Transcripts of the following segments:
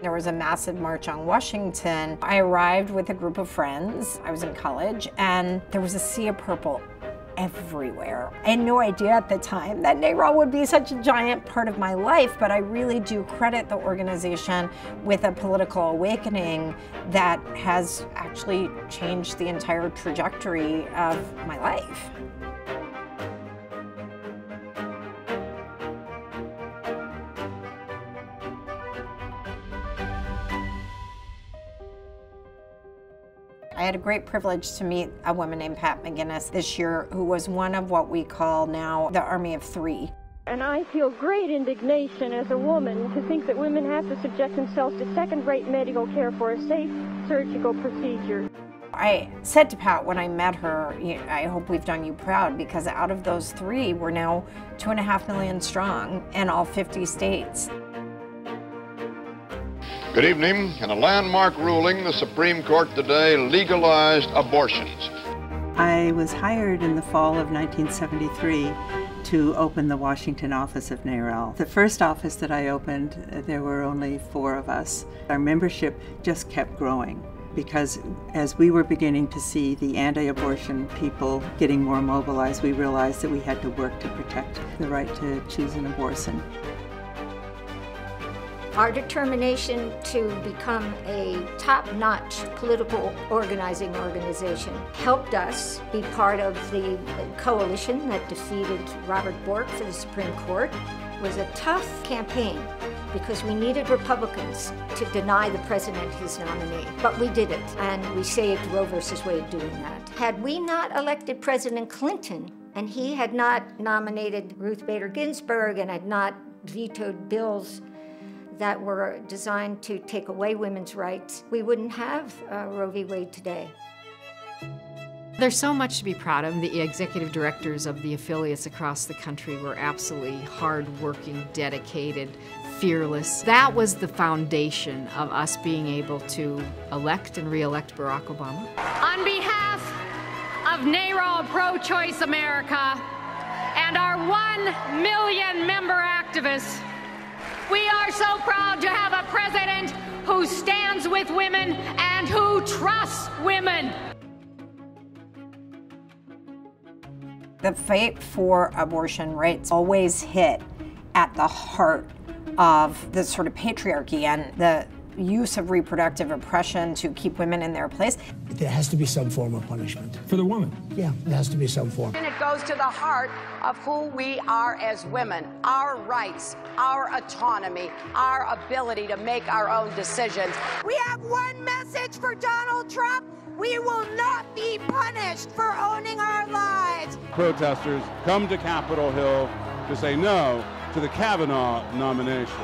There was a massive march on Washington. I arrived with a group of friends. I was in college, and there was a sea of purple everywhere. I had no idea at the time that NARAL would be such a giant part of my life, but I really do credit the organization with a political awakening that has actually changed the entire trajectory of my life. I had a great privilege to meet a woman named Pat McGinnis this year, who was one of what we call now the Army of Three. And I feel great indignation as a woman to think that women have to subject themselves to second-rate medical care for a safe surgical procedure. I said to Pat when I met her, I hope we've done you proud, because out of those three, we're now 2.5 million strong in all 50 states. Good evening. In a landmark ruling, the Supreme Court today legalized abortions. I was hired in the fall of 1973 to open the Washington office of NARAL. The first office that I opened, there were only 4 of us. Our membership just kept growing because as we were beginning to see the anti-abortion people getting more mobilized, we realized that we had to work to protect the right to choose an abortion. Our determination to become a top-notch political organizing organization helped us be part of the coalition that defeated Robert Bork for the Supreme Court. It was a tough campaign because we needed Republicans to deny the president his nominee. But we did it, and we saved Roe versus Wade doing that. Had we not elected President Clinton, and he had not nominated Ruth Bader Ginsburg and had not vetoed bills that were designed to take away women's rights, we wouldn't have Roe v. Wade today. There's so much to be proud of. The executive directors of the affiliates across the country were absolutely hardworking, dedicated, fearless. That was the foundation of us being able to elect and re-elect Barack Obama. On behalf of NARAL Pro-Choice America and our 1 million member activists, we are so proud to have a president who stands with women and who trusts women. The fight for abortion rights always hit at the heart of the sort of patriarchy and the use of reproductive oppression to keep women in their place. There has to be some form of punishment. For the woman? Yeah, there has to be some form. And it goes to the heart of who we are as women, our rights, our autonomy, our ability to make our own decisions. We have one message for Donald Trump. We will not be punished for owning our lives. Protesters come to Capitol Hill to say no to the Kavanaugh nomination.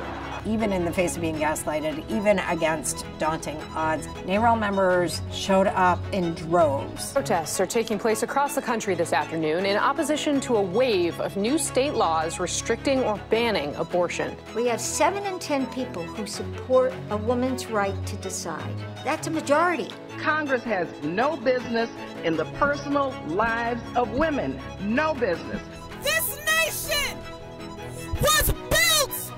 Even in the face of being gaslighted, even against daunting odds, NARAL members showed up in droves. Protests are taking place across the country this afternoon in opposition to a wave of new state laws restricting or banning abortion. We have 7 in 10 people who support a woman's right to decide. That's a majority. Congress has no business in the personal lives of women. No business. This nation was built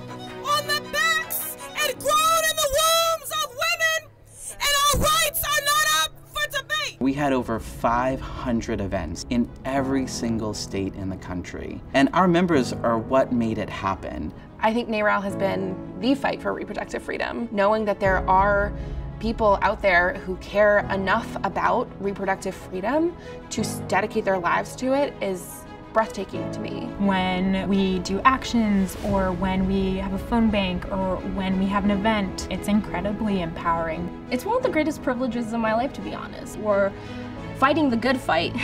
on the backs and grown in the wombs of women, and our rights are not up for debate. We had over 500 events in every single state in the country, and our members are what made it happen. I think NARAL has been the fight for reproductive freedom, knowing that there are people out there who care enough about reproductive freedom to dedicate their lives to it is breathtaking to me. When we do actions or when we have a phone bank or when we have an event, it's incredibly empowering. It's one of the greatest privileges in my life, to be honest. We're fighting the good fight,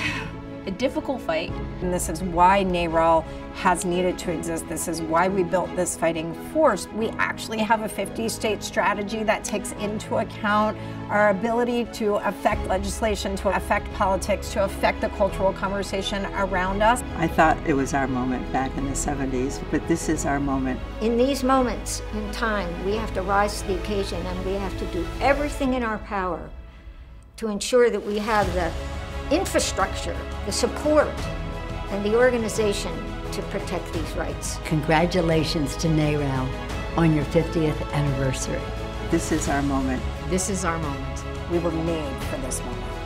a difficult fight. And this is why NARAL has needed to exist. This is why we built this fighting force. We actually have a 50-state strategy that takes into account our ability to affect legislation, to affect politics, to affect the cultural conversation around us. I thought it was our moment back in the 70s, but this is our moment. In these moments in time, we have to rise to the occasion and we have to do everything in our power to ensure that we have the infrastructure, the support, and the organization to protect these rights. Congratulations to NARAL on your 50th anniversary. This is our moment. This is our moment. We were made for this moment.